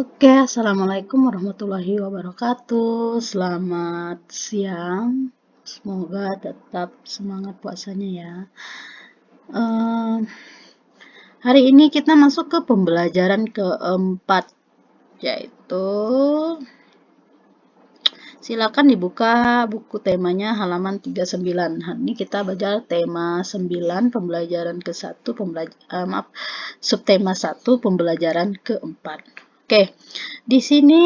Oke, assalamualaikum warahmatullahi wabarakatuh. Selamat siang. Semoga tetap semangat puasanya ya. Ehm, Hari ini kita masuk ke pembelajaran keempat, yaitu silakan dibuka buku temanya halaman 39. Hari ini kita baca tema 9, pembelajaran ke-1, subtema 1, pembelajaran keempat. Oke, di sini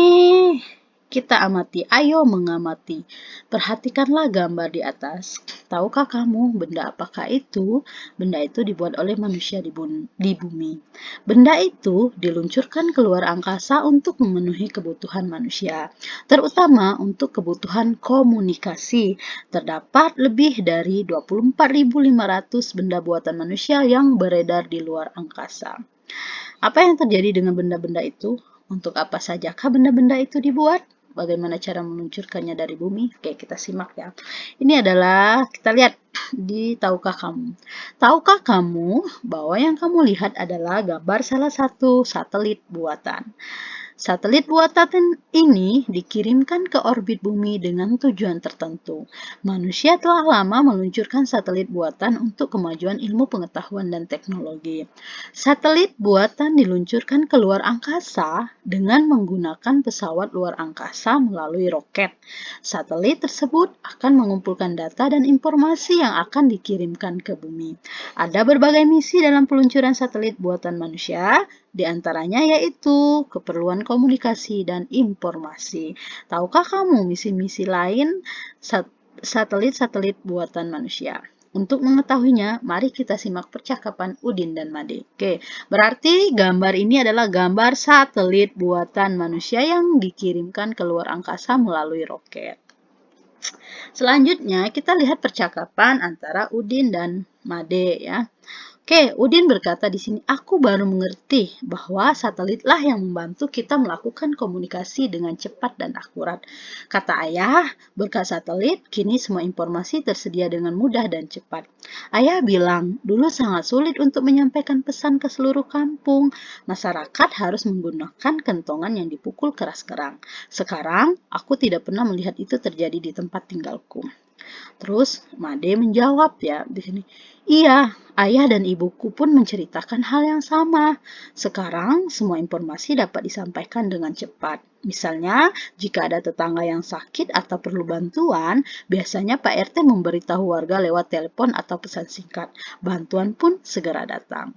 kita amati, ayo mengamati. Perhatikanlah gambar di atas. Tahukah kamu benda apakah itu? Benda itu dibuat oleh manusia di bumi. Benda itu diluncurkan keluar angkasa untuk memenuhi kebutuhan manusia, terutama untuk kebutuhan komunikasi. Terdapat lebih dari 24.500 benda buatan manusia yang beredar di luar angkasa. Apa yang terjadi dengan benda-benda itu? Untuk apa sajakah benda-benda itu dibuat? Bagaimana cara meluncurkannya dari bumi? Oke, kita simak ya. Ini adalah, kita lihat di Tahukah Kamu. Tahukah kamu bahwa yang kamu lihat adalah gambar salah satu satelit buatan. Satelit buatan ini dikirimkan ke orbit bumi dengan tujuan tertentu. Manusia telah lama meluncurkan satelit buatan untuk kemajuan ilmu pengetahuan dan teknologi. Satelit buatan diluncurkan ke luar angkasa dengan menggunakan pesawat luar angkasa melalui roket. Satelit tersebut akan mengumpulkan data dan informasi yang akan dikirimkan ke bumi. Ada berbagai misi dalam peluncuran satelit buatan manusia, di antaranya yaitu keperluan komunikasi dan informasi. Tahukah kamu misi-misi lain satelit-satelit buatan manusia? Untuk mengetahuinya, mari kita simak percakapan Udin dan Made. Oke, berarti gambar ini adalah gambar satelit buatan manusia yang dikirimkan ke luar angkasa melalui roket. Selanjutnya, kita lihat percakapan antara Udin dan Made ya. Oke, Udin berkata di sini, aku baru mengerti bahwa satelitlah yang membantu kita melakukan komunikasi dengan cepat dan akurat. Kata ayah, berkat satelit, kini semua informasi tersedia dengan mudah dan cepat. Ayah bilang, dulu sangat sulit untuk menyampaikan pesan ke seluruh kampung. Masyarakat harus menggunakan kentongan yang dipukul keras-keras. Sekarang, aku tidak pernah melihat itu terjadi di tempat tinggalku. Terus Made menjawab ya di sini. Iya, ayah dan ibuku pun menceritakan hal yang sama. Sekarang semua informasi dapat disampaikan dengan cepat. Misalnya, jika ada tetangga yang sakit atau perlu bantuan, biasanya Pak RT memberitahu warga lewat telepon atau pesan singkat. Bantuan pun segera datang.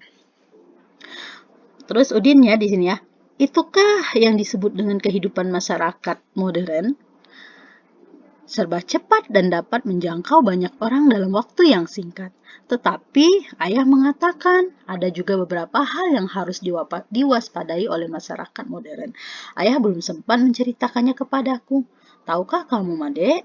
Terus Udin ya di sini ya. Itukah yang disebut dengan kehidupan masyarakat modern? Serba cepat dan dapat menjangkau banyak orang dalam waktu yang singkat. Tetapi, ayah mengatakan ada juga beberapa hal yang harus diwaspadai oleh masyarakat modern. Ayah belum sempat menceritakannya kepadaku. Tahukah kamu, Made?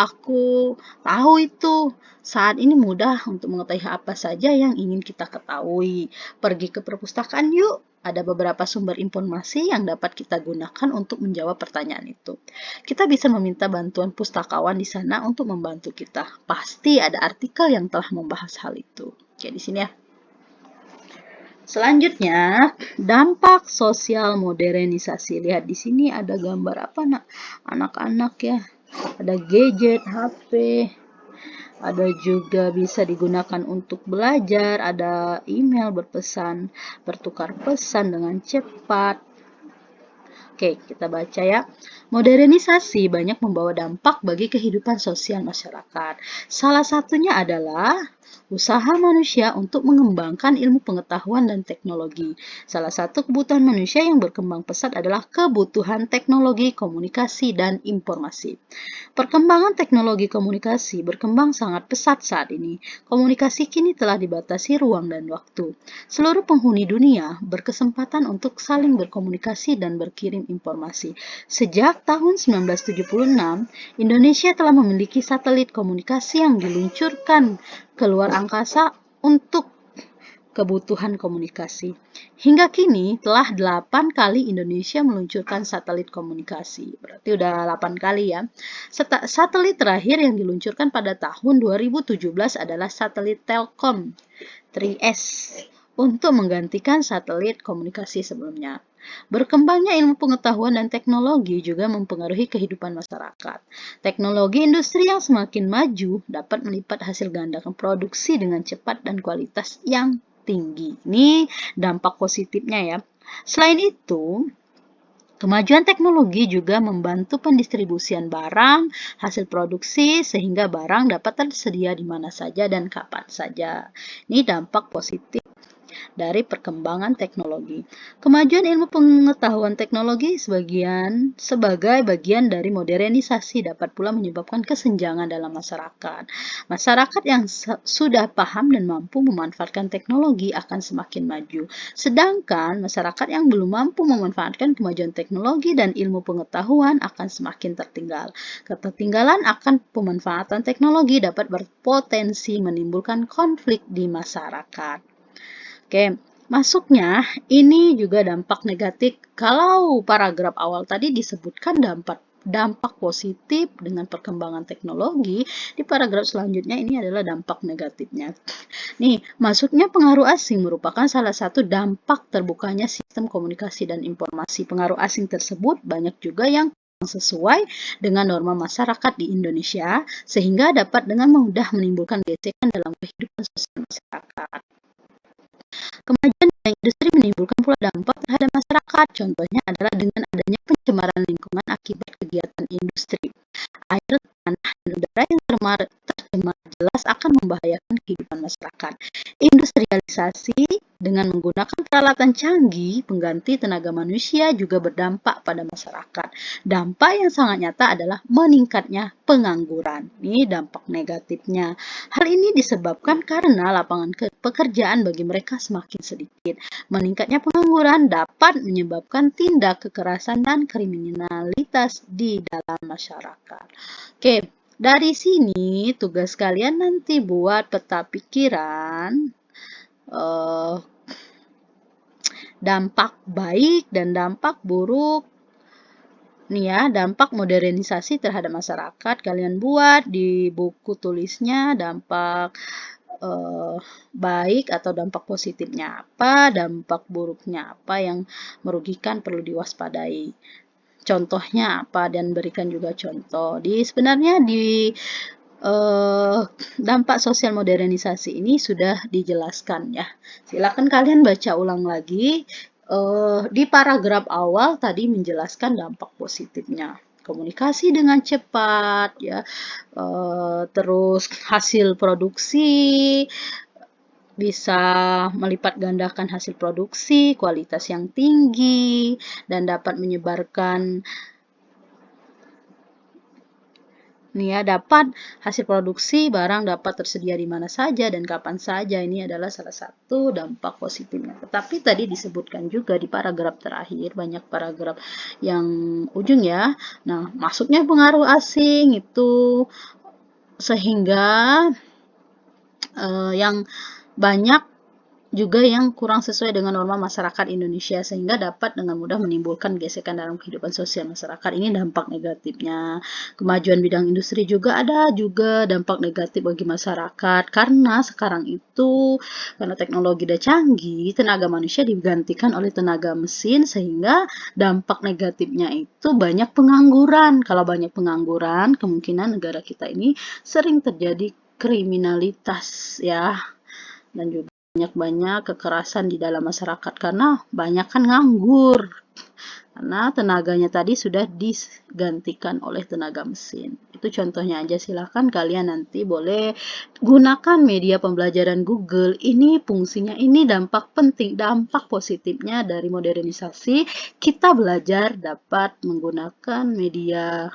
Aku tahu itu. Saat ini mudah untuk mengetahui apa saja yang ingin kita ketahui. Pergi ke perpustakaan yuk. Ada beberapa sumber informasi yang dapat kita gunakan untuk menjawab pertanyaan itu. Kita bisa meminta bantuan pustakawan di sana untuk membantu kita. Pasti ada artikel yang telah membahas hal itu. Oke, di sini ya. Selanjutnya, dampak sosial modernisasi. Lihat di sini ada gambar apa, nak? Anak-anak ya. Ada gadget, HP, ada juga bisa digunakan untuk belajar, ada email berpesan, bertukar pesan dengan cepat. Oke, kita baca ya. Modernisasi banyak membawa dampak bagi kehidupan sosial masyarakat. Salah satunya adalah usaha manusia untuk mengembangkan ilmu pengetahuan dan teknologi. Salah satu kebutuhan manusia yang berkembang pesat adalah kebutuhan teknologi, komunikasi, dan informasi. Perkembangan teknologi komunikasi berkembang sangat pesat saat ini. Komunikasi kini telah dibatasi ruang dan waktu. Seluruh penghuni dunia berkesempatan untuk saling berkomunikasi dan berkirim informasi. Sejak tahun 1976, Indonesia telah memiliki satelit komunikasi yang diluncurkan ke luar angkasa untuk kebutuhan komunikasi. Hingga kini telah 8 kali Indonesia meluncurkan satelit komunikasi. Berarti udah 8 kali ya. Satelit terakhir yang diluncurkan pada tahun 2017 adalah satelit Telkom 3S untuk menggantikan satelit komunikasi sebelumnya. Berkembangnya ilmu pengetahuan dan teknologi juga mempengaruhi kehidupan masyarakat. Teknologi industri yang semakin maju dapat melipat hasil gandakan produksi dengan cepat dan kualitas yang tinggi. Ini dampak positifnya ya. Selain itu, kemajuan teknologi juga membantu pendistribusian barang, hasil produksi, sehingga barang dapat tersedia di mana saja dan kapan saja. Ini dampak positif dari perkembangan teknologi. Kemajuan ilmu pengetahuan teknologi sebagai bagian dari modernisasi dapat pula menyebabkan kesenjangan dalam masyarakat. Masyarakat yang sudah paham dan mampu memanfaatkan teknologi akan semakin maju. Sedangkan masyarakat yang belum mampu memanfaatkan kemajuan teknologi dan ilmu pengetahuan akan semakin tertinggal. Ketertinggalan akan pemanfaatan teknologi dapat berpotensi menimbulkan konflik di masyarakat. Oke, masuknya ini juga dampak negatif. Kalau paragraf awal tadi disebutkan dampak positif dengan perkembangan teknologi, di paragraf selanjutnya ini adalah dampak negatifnya. Nih, masuknya pengaruh asing merupakan salah satu dampak terbukanya sistem komunikasi dan informasi. Pengaruh asing tersebut banyak juga yang sesuai dengan norma masyarakat di Indonesia, sehingga dapat dengan mudah menimbulkan gesekan dalam kehidupan sosial masyarakat. Kemajuan bidang industri menimbulkan pula dampak terhadap masyarakat. Contohnya adalah dengan adanya pencemaran lingkungan akibat kegiatan industri. Air, tanah, dan udara yang tercemar jelas akan membahayakan kehidupan masyarakat. Industrialisasi dengan menggunakan peralatan canggih pengganti tenaga manusia juga berdampak pada masyarakat. Dampak yang sangat nyata adalah meningkatnya pengangguran. Ini dampak negatifnya. Hal ini disebabkan karena lapangan pekerjaan bagi mereka semakin sedikit. Meningkatnya pengangguran dapat menyebabkan tindak kekerasan dan kriminalitas di dalam masyarakat. Oke, dari sini tugas kalian nanti buat peta pikiran dampak baik dan dampak buruk. Nih ya, dampak modernisasi terhadap masyarakat. Kalian buat di buku tulisnya dampak baik atau dampak positifnya apa, dampak buruknya apa yang merugikan perlu diwaspadai. Contohnya apa dan berikan juga contoh. Sebenarnya di dampak sosial modernisasi ini sudah dijelaskan ya. Silakan kalian baca ulang lagi. Di paragraf awal tadi menjelaskan dampak positifnya. Komunikasi dengan cepat ya, terus hasil produksi bisa melipat gandakan hasil produksi, kualitas yang tinggi, dan dapat menyebarkan dapat hasil produksi barang dapat tersedia di mana saja dan kapan saja. Ini adalah salah satu dampak positifnya. Tetapi tadi disebutkan juga di paragraf terakhir, banyak paragraf yang ujung ya. Nah, masuknya pengaruh asing itu sehingga yang banyak juga yang kurang sesuai dengan norma masyarakat Indonesia sehingga dapat dengan mudah menimbulkan gesekan dalam kehidupan sosial masyarakat. Ini dampak negatifnya. Kemajuan bidang industri juga ada juga dampak negatif bagi masyarakat karena sekarang itu karena teknologi udah canggih, tenaga manusia digantikan oleh tenaga mesin sehingga dampak negatifnya itu banyak pengangguran. Kalau banyak pengangguran, kemungkinan negara kita ini sering terjadi kriminalitas ya, dan juga banyak kekerasan di dalam masyarakat karena banyak kan nganggur karena tenaganya tadi sudah digantikan oleh tenaga mesin. Itu contohnya aja, silahkan kalian nanti boleh gunakan media pembelajaran Google. Ini fungsinya, ini dampak penting, dampak positifnya dari modernisasi. Kita belajar dapat menggunakan media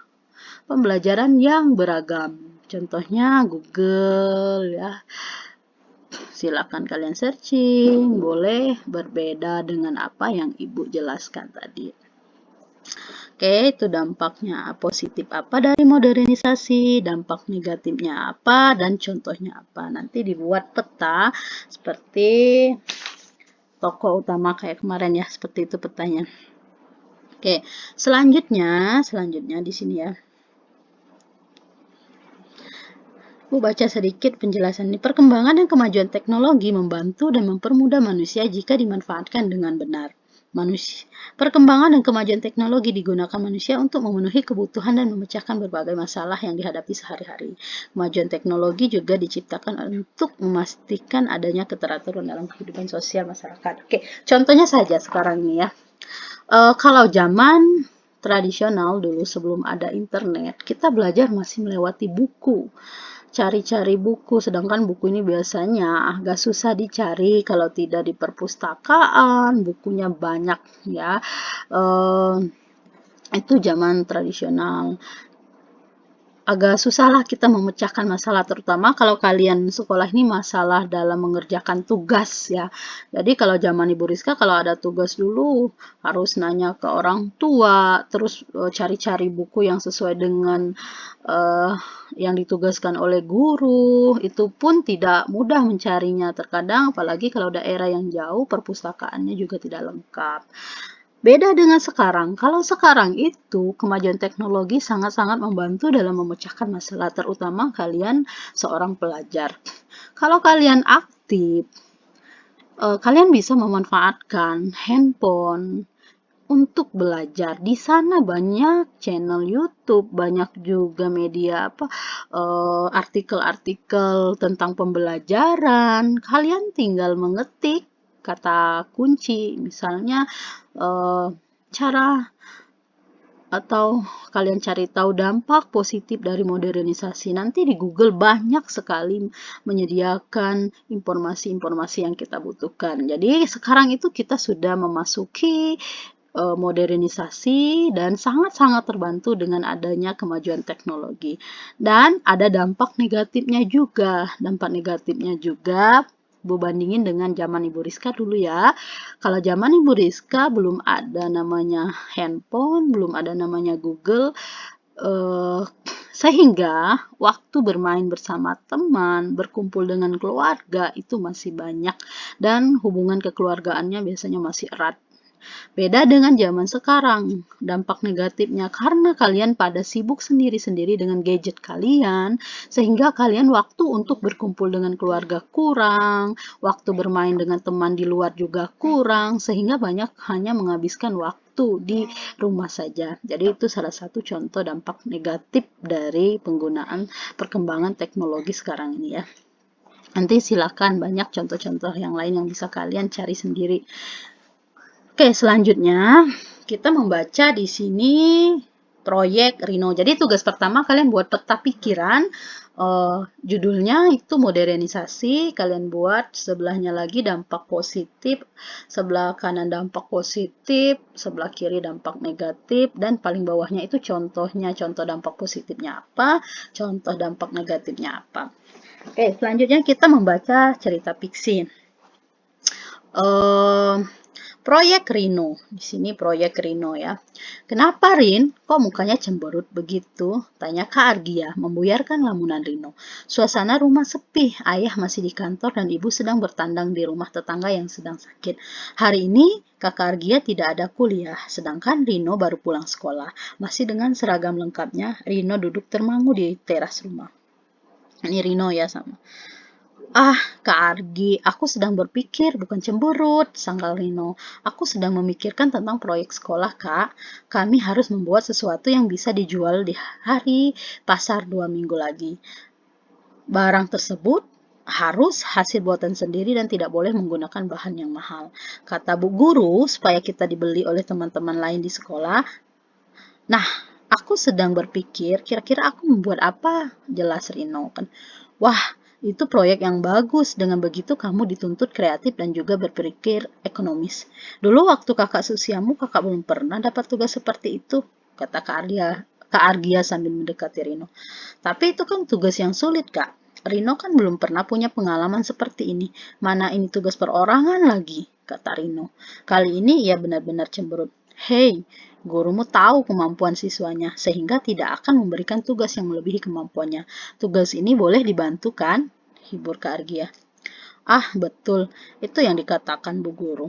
pembelajaran yang beragam. Contohnya Google ya. Silakan kalian searching, boleh berbeda dengan apa yang Ibu jelaskan tadi. Oke, itu dampaknya positif apa dari modernisasi, dampak negatifnya apa, dan contohnya apa. Nanti dibuat peta seperti tokoh utama kayak kemarin ya, seperti itu petanya. Oke, selanjutnya di sini ya. Bu baca sedikit penjelasan ini. Perkembangan dan kemajuan teknologi membantu dan mempermudah manusia jika dimanfaatkan dengan benar. Perkembangan dan kemajuan teknologi digunakan manusia untuk memenuhi kebutuhan dan memecahkan berbagai masalah yang dihadapi sehari-hari. Kemajuan teknologi juga diciptakan untuk memastikan adanya keteraturan dalam kehidupan sosial masyarakat. Oke, contohnya saja sekarang ini ya. Kalau zaman tradisional dulu sebelum ada internet, kita belajar masih melewati buku. Cari-cari buku, sedangkan buku ini biasanya agak susah dicari kalau tidak di perpustakaan, bukunya banyak ya. Itu zaman tradisional. Agak susahlah kita memecahkan masalah, terutama kalau kalian sekolah ini masalah dalam mengerjakan tugas ya. Jadi kalau zaman Ibu Rizka kalau ada tugas dulu harus nanya ke orang tua, terus cari-cari buku yang sesuai dengan yang ditugaskan oleh guru, itu pun tidak mudah mencarinya terkadang, apalagi kalau daerah yang jauh perpustakaannya juga tidak lengkap. Beda dengan sekarang, kalau sekarang itu kemajuan teknologi sangat-sangat membantu dalam memecahkan masalah, terutama kalian seorang pelajar. Kalau kalian aktif, kalian bisa memanfaatkan handphone untuk belajar. Di sana banyak channel YouTube, banyak juga media artikel-artikel tentang pembelajaran. Kalian tinggal mengetik kata kunci, misalnya cara atau kalian cari tahu dampak positif dari modernisasi. Nanti di Google banyak sekali menyediakan informasi-informasi yang kita butuhkan. Jadi sekarang itu kita sudah memasuki modernisasi dan sangat-sangat terbantu dengan adanya kemajuan teknologi. Dan ada dampak negatifnya juga. Dampak negatifnya juga Bu bandingin dengan zaman Ibu Rizka dulu ya. Kalau zaman Ibu Rizka belum ada namanya handphone, belum ada namanya Google, sehingga waktu bermain bersama teman, berkumpul dengan keluarga itu masih banyak dan hubungan kekeluargaannya biasanya masih erat. Beda dengan zaman sekarang, dampak negatifnya karena kalian pada sibuk sendiri-sendiri dengan gadget kalian, sehingga kalian waktu untuk berkumpul dengan keluarga kurang, waktu bermain dengan teman di luar juga kurang, sehingga banyak hanya menghabiskan waktu di rumah saja. Jadi itu salah satu contoh dampak negatif dari penggunaan perkembangan teknologi sekarang ini ya. Nanti silakan banyak contoh-contoh yang lain yang bisa kalian cari sendiri. Oke, selanjutnya kita membaca di sini proyek Rino. Jadi tugas pertama kalian buat peta pikiran. Judulnya itu modernisasi. Kalian buat sebelahnya lagi dampak positif, sebelah kanan dampak positif, sebelah kiri dampak negatif, dan paling bawahnya itu contohnya, contoh dampak positifnya apa, contoh dampak negatifnya apa. Oke, selanjutnya kita membaca cerita fiksi. Proyek Rino. Di sini proyek Rino ya. Kenapa Rin? Kok mukanya cemberut begitu? Tanya Kak Argia, membuyarkan lamunan Rino. Suasana rumah sepi. Ayah masih di kantor dan ibu sedang bertandang di rumah tetangga yang sedang sakit. Hari ini Kakak Argia tidak ada kuliah, sedangkan Rino baru pulang sekolah. Masih dengan seragam lengkapnya, Rino duduk termangu di teras rumah. Ini Rino ya sama. Ah, Kak Argi, aku sedang berpikir, bukan cemberut, sangkal Rino. Aku sedang memikirkan tentang proyek sekolah, Kak. Kami harus membuat sesuatu yang bisa dijual di hari pasar 2 minggu lagi. Barang tersebut harus hasil buatan sendiri dan tidak boleh menggunakan bahan yang mahal. Kata Bu Guru, supaya kita dibeli oleh teman-teman lain di sekolah. Nah, aku sedang berpikir, kira-kira aku membuat apa? Jelas Rino kan. Wah, itu proyek yang bagus. Dengan begitu kamu dituntut kreatif dan juga berpikir ekonomis. Dulu waktu kakak seusiamu, kakak belum pernah dapat tugas seperti itu, kata Kak Argia sambil mendekati Rino. Tapi itu kan tugas yang sulit, Kak. Rino kan belum pernah punya pengalaman seperti ini. Mana ini tugas perorangan lagi, kata Rino. Kali ini ia benar-benar cemberut. Hei, gurumu tahu kemampuan siswanya, sehingga tidak akan memberikan tugas yang melebihi kemampuannya. Tugas ini boleh dibantu kan? Hibur Kak Argia. Ah, betul. Itu yang dikatakan Bu Guru.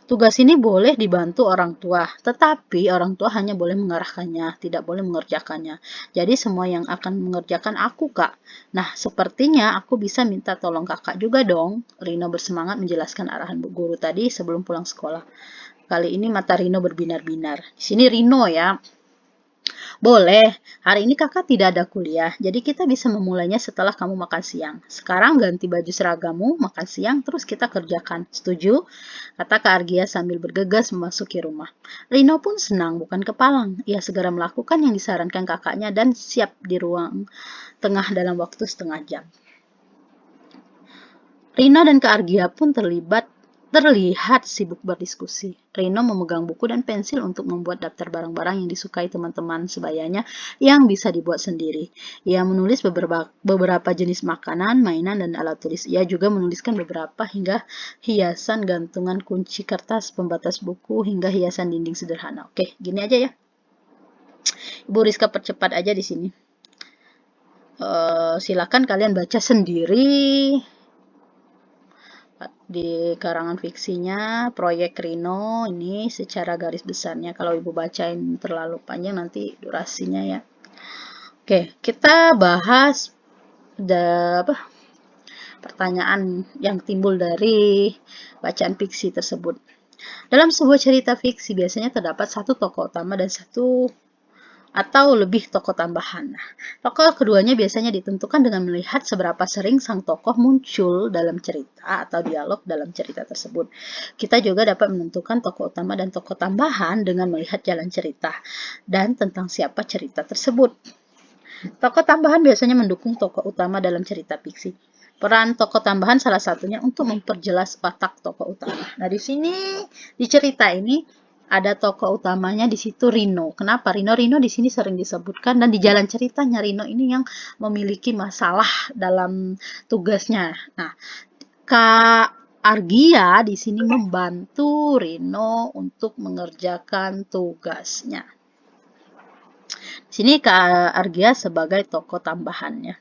Tugas ini boleh dibantu orang tua, tetapi orang tua hanya boleh mengarahkannya, tidak boleh mengerjakannya. Jadi semua yang akan mengerjakan aku, Kak. Nah, sepertinya aku bisa minta tolong Kakak juga dong. Rino bersemangat menjelaskan arahan Bu Guru tadi sebelum pulang sekolah. Kali ini mata Rino berbinar-binar. Di sini Rino ya. Boleh, hari ini kakak tidak ada kuliah, jadi kita bisa memulainya setelah kamu makan siang. Sekarang ganti baju seragamu, makan siang, terus kita kerjakan. Setuju? Kata Kak Argia sambil bergegas memasuki rumah. Rino pun senang, bukan kepalang. Ia segera melakukan yang disarankan kakaknya dan siap di ruang tengah dalam waktu setengah jam. Rino dan Kak Argia pun terlihat sibuk berdiskusi. Rino memegang buku dan pensil untuk membuat daftar barang-barang yang disukai teman-teman sebayanya yang bisa dibuat sendiri. Ia menulis beberapa jenis makanan, mainan, dan alat tulis. Ia juga menuliskan beberapa hingga hiasan gantungan kunci kertas, pembatas buku, hingga hiasan dinding sederhana. Oke, gini aja ya. Ibu Rizka percepat aja di sini. Silakan kalian baca sendiri di karangan fiksinya Proyek Rino ini secara garis besarnya. Kalau ibu bacain terlalu panjang nanti durasinya ya. Oke, kita bahas pertanyaan yang timbul dari bacaan fiksi tersebut. Dalam sebuah cerita fiksi biasanya terdapat satu tokoh utama dan satu atau lebih tokoh tambahan. Tokoh keduanya biasanya ditentukan dengan melihat seberapa sering sang tokoh muncul dalam cerita atau dialog dalam cerita tersebut. Kita juga dapat menentukan tokoh utama dan tokoh tambahan dengan melihat jalan cerita dan tentang siapa cerita tersebut. Tokoh tambahan biasanya mendukung tokoh utama dalam cerita fiksi. Peran tokoh tambahan salah satunya untuk memperjelas watak tokoh utama. Nah, di sini di cerita ini ada tokoh utamanya di situ Rino. Kenapa Rino? Rino di sini sering disebutkan dan di jalan ceritanya Rino ini yang memiliki masalah dalam tugasnya. Nah, Kak Argia di sini membantu Rino untuk mengerjakan tugasnya. Di sini Kak Argia sebagai tokoh tambahannya.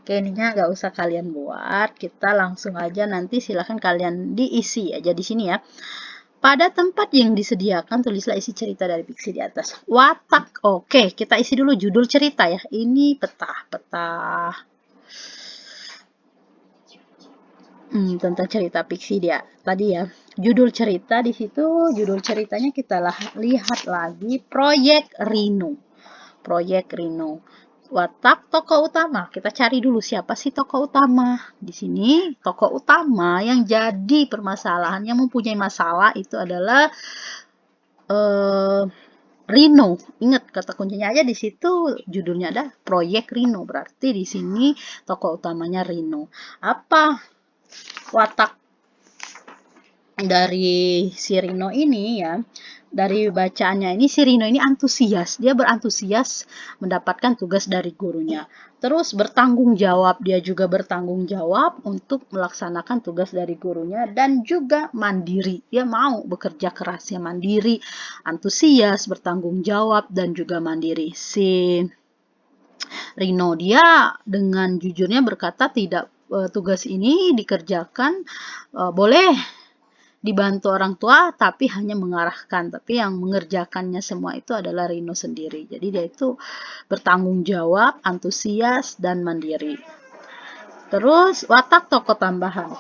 Oke, ininya nggak usah kalian buat, kita langsung aja nanti silahkan kalian diisi aja di sini ya. Pada tempat yang disediakan, tulislah isi cerita dari fiksi di atas. Watak, oke, kita isi dulu judul cerita ya. Ini peta tentang cerita fiksi dia tadi ya. Judul cerita di situ, judul ceritanya kita lihat lagi Proyek Rino. Proyek Rino. Watak tokoh utama. Kita cari dulu siapa sih tokoh utama. Di sini tokoh utama yang jadi permasalahan, yang mempunyai masalah itu adalah Rino. Ingat kata kuncinya aja di situ judulnya ada Proyek Rino. Berarti di sini tokoh utamanya Rino. Apa watak dari si Rino ini ya? Dari bacaannya ini si Rino ini antusias, dia berantusias mendapatkan tugas dari gurunya. Terus bertanggung jawab, dia juga bertanggung jawab untuk melaksanakan tugas dari gurunya dan juga mandiri. Dia mau bekerja keras, ya mandiri, antusias, bertanggung jawab dan juga mandiri. Si Rino dia dengan jujurnya berkata tidak tugas ini dikerjakan boleh dibantu orang tua tapi hanya mengarahkan, tapi yang mengerjakannya semua itu adalah Rino sendiri. Jadi dia itu bertanggung jawab, antusias dan mandiri. Terus watak tokoh tambahan.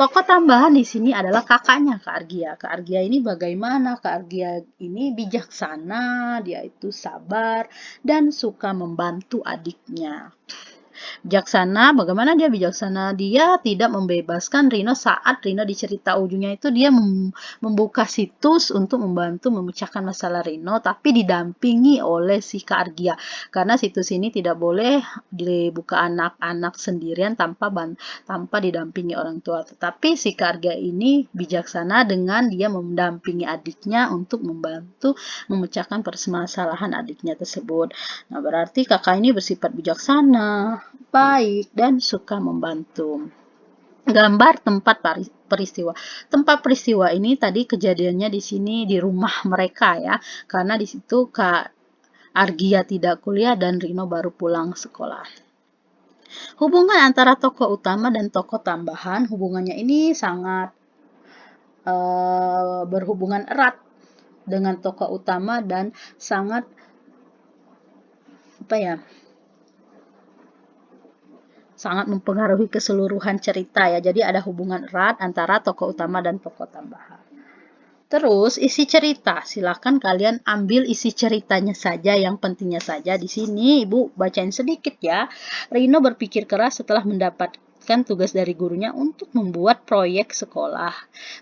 Tokoh tambahan di sini adalah kakaknya Kak Argia. Kak Argia ini bagaimana? Kak Argia ini bijaksana, dia itu sabar dan suka membantu adiknya. Bijaksana, bagaimana dia bijaksana? Dia tidak membebaskan Rino saat Rino di cerita ujungnya itu dia membuka situs untuk membantu memecahkan masalah Rino, tapi didampingi oleh si Kak Argia. Karena situs ini tidak boleh dibuka anak-anak sendirian tanpa didampingi orang tua. Tetapi si Kak Argia ini bijaksana dengan dia mendampingi adiknya untuk membantu memecahkan permasalahan adiknya tersebut. Nah, berarti kakak ini bersifat bijaksana, baik, dan suka membantu. Gambar tempat peristiwa. Tempat peristiwa ini tadi kejadiannya di sini di rumah mereka ya, karena di situ Kak Argia tidak kuliah dan Rino baru pulang sekolah. Hubungan antara tokoh utama dan tokoh tambahan, hubungannya ini sangat berhubungan erat dengan tokoh utama dan sangat sangat mempengaruhi keseluruhan cerita ya. Jadi ada hubungan erat antara tokoh utama dan tokoh tambahan. Terus isi cerita, silakan kalian ambil isi ceritanya saja, yang pentingnya saja. Di sini Ibu bacain sedikit ya. Rino berpikir keras setelah mendapatkan tugas dari gurunya untuk membuat proyek sekolah.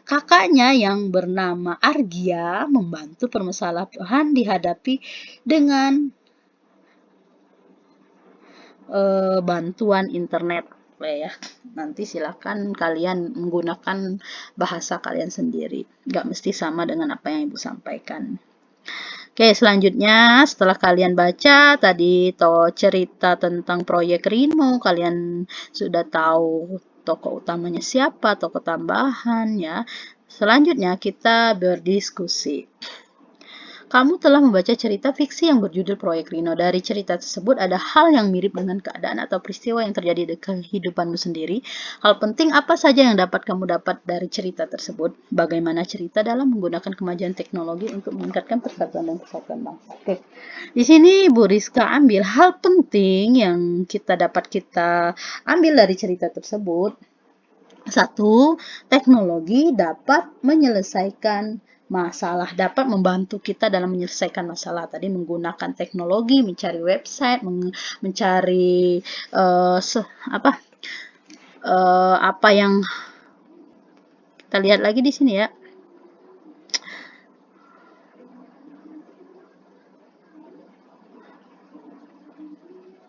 Kakaknya yang bernama Argia membantu permasalahan dihadapi dengan bantuan internet ya. Nanti silakan kalian menggunakan bahasa kalian sendiri, nggak mesti sama dengan apa yang Ibu sampaikan. Oke, selanjutnya setelah kalian baca tadi cerita tentang proyek Rino, kalian sudah tahu tokoh utamanya siapa, tokoh tambahan ya. Selanjutnya kita berdiskusi. Kamu telah membaca cerita fiksi yang berjudul Proyek Rino. Dari cerita tersebut ada hal yang mirip dengan keadaan atau peristiwa yang terjadi di kehidupanmu sendiri. Hal penting apa saja yang dapat kamu dapat dari cerita tersebut? Bagaimana cerita dalam menggunakan kemajuan teknologi untuk meningkatkan persatuan dan kesatuan bangsa. Oke. Di sini Bu Rizka ambil hal penting yang kita ambil dari cerita tersebut. 1. Teknologi dapat menyelesaikan masalah, dapat membantu kita dalam menyelesaikan masalah. Tadi menggunakan teknologi, mencari website, mencari apa yang kita lihat lagi di sini ya.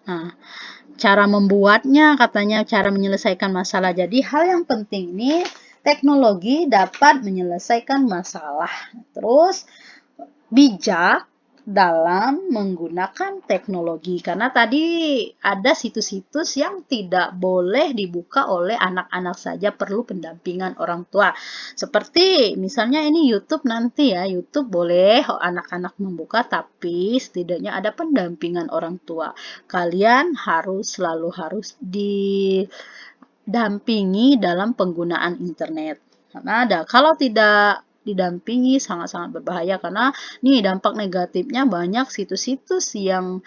Nah, cara membuatnya katanya cara menyelesaikan masalah. Jadi hal yang penting ini teknologi dapat menyelesaikan masalah. Terus bijak dalam menggunakan teknologi, karena tadi ada situs-situs yang tidak boleh dibuka oleh anak-anak saja, perlu pendampingan orang tua. Seperti misalnya ini YouTube nanti ya, YouTube boleh anak-anak membuka, tapi setidaknya ada pendampingan orang tua. Kalian selalu harus didampingi dalam penggunaan internet. Karena kalau tidak didampingi sangat-sangat berbahaya, karena nih dampak negatifnya banyak situs-situs yang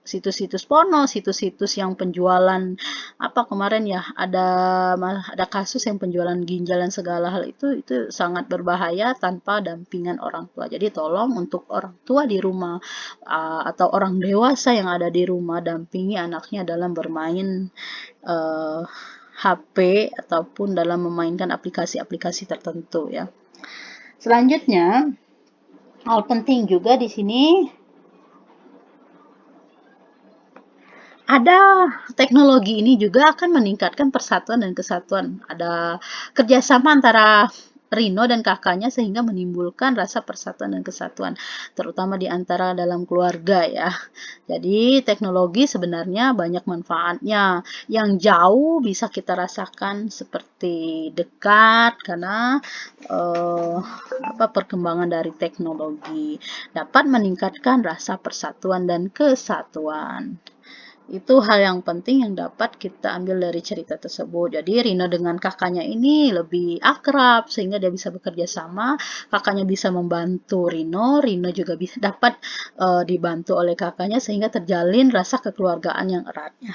situs-situs porno, situs-situs yang penjualan kemarin ya ada kasus yang penjualan ginjal dan segala hal itu sangat berbahaya tanpa dampingan orang tua. Jadi tolong untuk orang tua di rumah atau orang dewasa yang ada di rumah, dampingi anaknya dalam bermain HP ataupun dalam memainkan aplikasi-aplikasi tertentu ya. Selanjutnya, hal penting juga di sini ada teknologi ini juga akan meningkatkan persatuan dan kesatuan. Ada kerjasama antara Rino dan kakaknya sehingga menimbulkan rasa persatuan dan kesatuan, terutama di antara dalam keluarga ya. Jadi teknologi sebenarnya banyak manfaatnya. Yang jauh bisa kita rasakan seperti dekat, karena perkembangan dari teknologi dapat meningkatkan rasa persatuan dan kesatuan. Itu hal yang penting yang dapat kita ambil dari cerita tersebut. Jadi Rino dengan kakaknya ini lebih akrab sehingga dia bisa bekerja sama. Kakaknya bisa membantu Rino juga bisa dapat dibantu oleh kakaknya sehingga terjalin rasa kekeluargaan yang eratnya.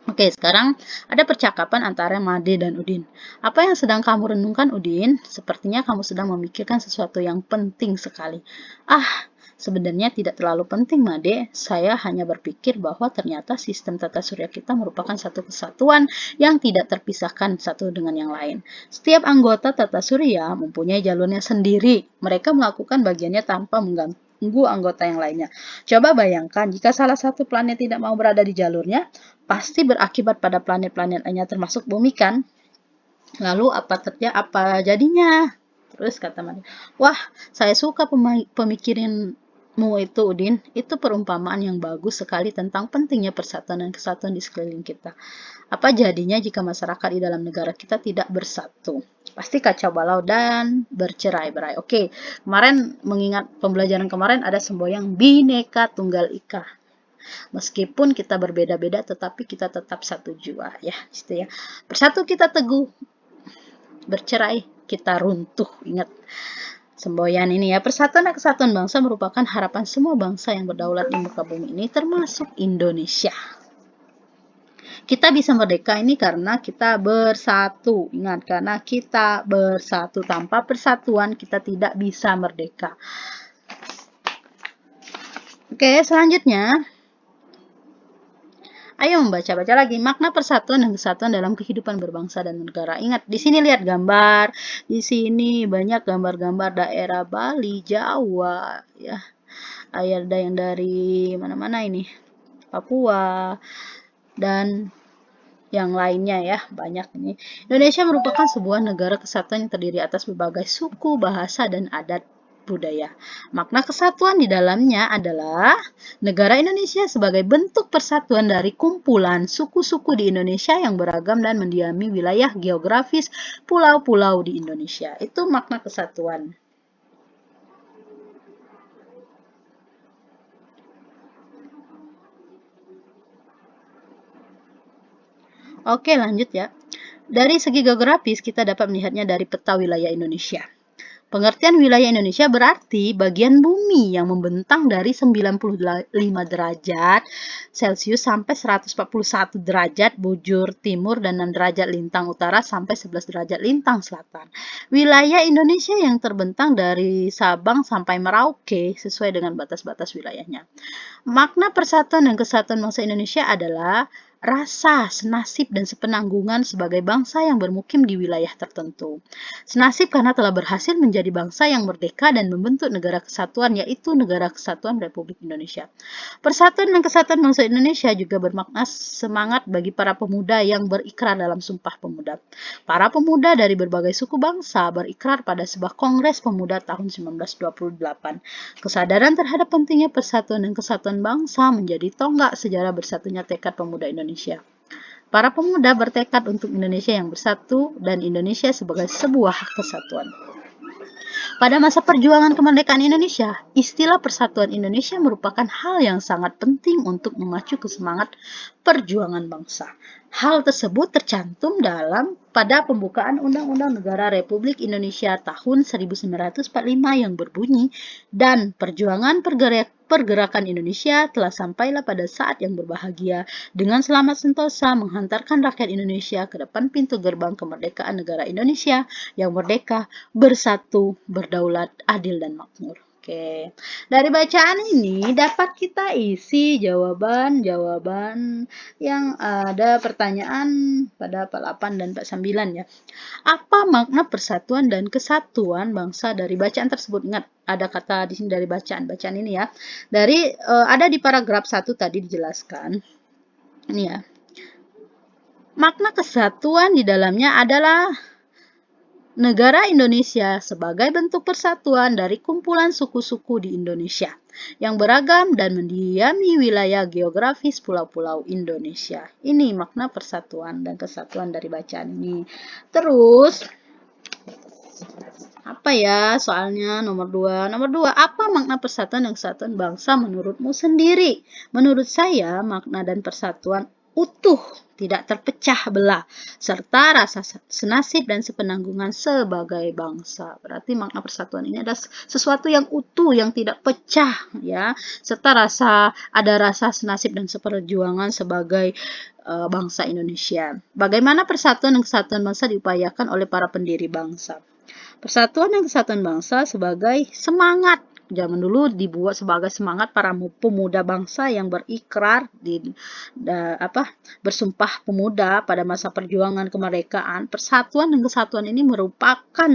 Oke, sekarang ada percakapan antara Made dan Udin. Apa yang sedang kamu renungkan, Udin? Sepertinya kamu sedang memikirkan sesuatu yang penting sekali. Sebenarnya tidak terlalu penting, Made. Saya hanya berpikir bahwa ternyata sistem tata surya kita merupakan satu kesatuan yang tidak terpisahkan satu dengan yang lain. Setiap anggota tata surya mempunyai jalurnya sendiri. Mereka melakukan bagiannya tanpa mengganggu anggota yang lainnya. Coba bayangkan, jika salah satu planet tidak mau berada di jalurnya, pasti berakibat pada planet-planet lainnya termasuk bumi kan? Lalu apa jadinya? Terus kata Made, wah, saya suka pemikiranmu itu, Udin. Itu perumpamaan yang bagus sekali tentang pentingnya persatuan dan kesatuan di sekeliling kita. Apa jadinya jika masyarakat di dalam negara kita tidak bersatu? Pasti kacau balau dan bercerai-berai. Oke, kemarin mengingat pembelajaran kemarin ada semboyan Bhinneka Tunggal Ika. Meskipun kita berbeda-beda, tetapi kita tetap satu jua, ya, gitu ya. Bersatu kita teguh, bercerai kita runtuh. Ingat semboyan ini ya. Persatuan dan kesatuan bangsa merupakan harapan semua bangsa yang berdaulat di muka bumi ini, termasuk Indonesia. Kita bisa merdeka ini karena kita bersatu. Ingat, karena kita bersatu. Tanpa persatuan kita tidak bisa merdeka. Oke, selanjutnya. Ayo membaca-baca lagi makna persatuan dan kesatuan dalam kehidupan berbangsa dan negara. Ingat, di sini lihat gambar. Di sini banyak gambar-gambar daerah Bali, Jawa, ya. Ada yang dari mana-mana ini. Papua dan yang lainnya ya, banyak ini. Indonesia merupakan sebuah negara kesatuan yang terdiri atas berbagai suku, bahasa, dan adat budaya. Makna kesatuan di dalamnya adalah negara Indonesia sebagai bentuk persatuan dari kumpulan suku-suku di Indonesia yang beragam dan mendiami wilayah geografis pulau-pulau di Indonesia. Itu makna kesatuan. Oke, lanjut ya. Dari segi geografis, kita dapat melihatnya dari peta wilayah Indonesia. Pengertian wilayah Indonesia berarti bagian bumi yang membentang dari 95 derajat Celcius sampai 141 derajat bujur timur dan 6 derajat lintang utara sampai 11 derajat lintang selatan. Wilayah Indonesia yang terbentang dari Sabang sampai Merauke sesuai dengan batas-batas wilayahnya. Makna persatuan dan kesatuan bangsa Indonesia adalah rasa senasib dan sepenanggungan sebagai bangsa yang bermukim di wilayah tertentu. Senasib karena telah berhasil menjadi bangsa yang merdeka dan membentuk negara kesatuan, yaitu Negara Kesatuan Republik Indonesia. Persatuan dan kesatuan bangsa Indonesia juga bermakna semangat bagi para pemuda yang berikrar dalam Sumpah Pemuda. Para pemuda dari berbagai suku bangsa berikrar pada sebuah Kongres Pemuda tahun 1928. Kesadaran terhadap pentingnya persatuan dan kesatuan bangsa menjadi tonggak sejarah bersatunya tekad pemuda Indonesia. Para pemuda bertekad untuk Indonesia yang bersatu dan Indonesia sebagai sebuah kesatuan. Pada masa perjuangan kemerdekaan Indonesia, istilah persatuan Indonesia merupakan hal yang sangat penting untuk memacu kesemangat perjuangan bangsa. Hal tersebut tercantum pada pembukaan Undang-Undang Negara Republik Indonesia tahun 1945 yang berbunyi, dan perjuangan pergerakan Indonesia telah sampailah pada saat yang berbahagia dengan selamat sentosa menghantarkan rakyat Indonesia ke depan pintu gerbang kemerdekaan negara Indonesia yang merdeka, bersatu, berdaulat, adil, dan makmur. Oke, dari bacaan ini dapat kita isi jawaban-jawaban yang ada pertanyaan pada 48 dan 49 ya. Apa makna persatuan dan kesatuan bangsa dari bacaan tersebut? Ingat, ada kata di sini dari bacaan ini ya. Dari ada di paragraf 1 tadi dijelaskan. Ini ya. Makna kesatuan di dalamnya adalah negara Indonesia sebagai bentuk persatuan dari kumpulan suku-suku di Indonesia yang beragam dan mendiami wilayah geografis pulau-pulau Indonesia. Ini makna persatuan dan kesatuan dari bacaan ini. Terus, apa ya soalnya nomor 2? Nomor 2, apa makna persatuan dan kesatuan bangsa menurutmu sendiri? Menurut saya, makna dan persatuan utuh, tidak terpecah belah, serta rasa senasib dan sepenanggungan sebagai bangsa. Berarti makna persatuan ini adalah sesuatu yang utuh, yang tidak pecah, ya, serta ada rasa senasib dan seperjuangan sebagai bangsa Indonesia. Bagaimana persatuan dan kesatuan bangsa diupayakan oleh para pendiri bangsa? Persatuan dan kesatuan bangsa sebagai semangat. Zaman dulu dibuat sebagai semangat para pemuda bangsa yang berikrar bersumpah pemuda pada masa perjuangan kemerdekaan. Persatuan dan kesatuan ini merupakan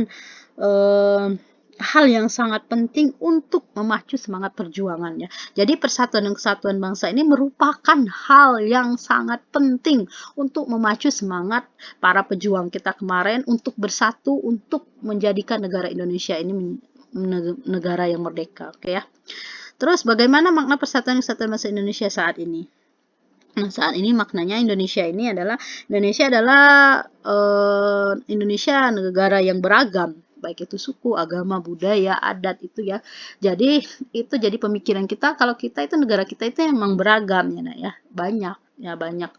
hal yang sangat penting untuk memacu semangat perjuangannya. Jadi persatuan dan kesatuan bangsa ini merupakan hal yang sangat penting untuk memacu semangat para pejuang kita kemarin untuk bersatu, untuk menjadikan negara Indonesia ini negara yang merdeka. Oke ya. Terus bagaimana makna persatuan dan kesatuan bangsa Indonesia saat ini? Nah, saat ini maknanya Indonesia adalah Indonesia negara yang beragam, baik itu suku, agama, budaya, adat itu ya. Jadi itu jadi pemikiran kita kalau kita itu negara kita itu emang beragam ya Nak ya. Banyak ya banyak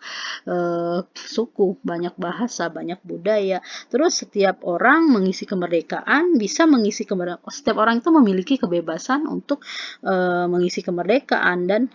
suku, banyak bahasa, banyak budaya. Terus setiap orang mengisi kemerdekaan bisa mengisi kemerdekaan. Setiap orang itu memiliki kebebasan untuk mengisi kemerdekaan dan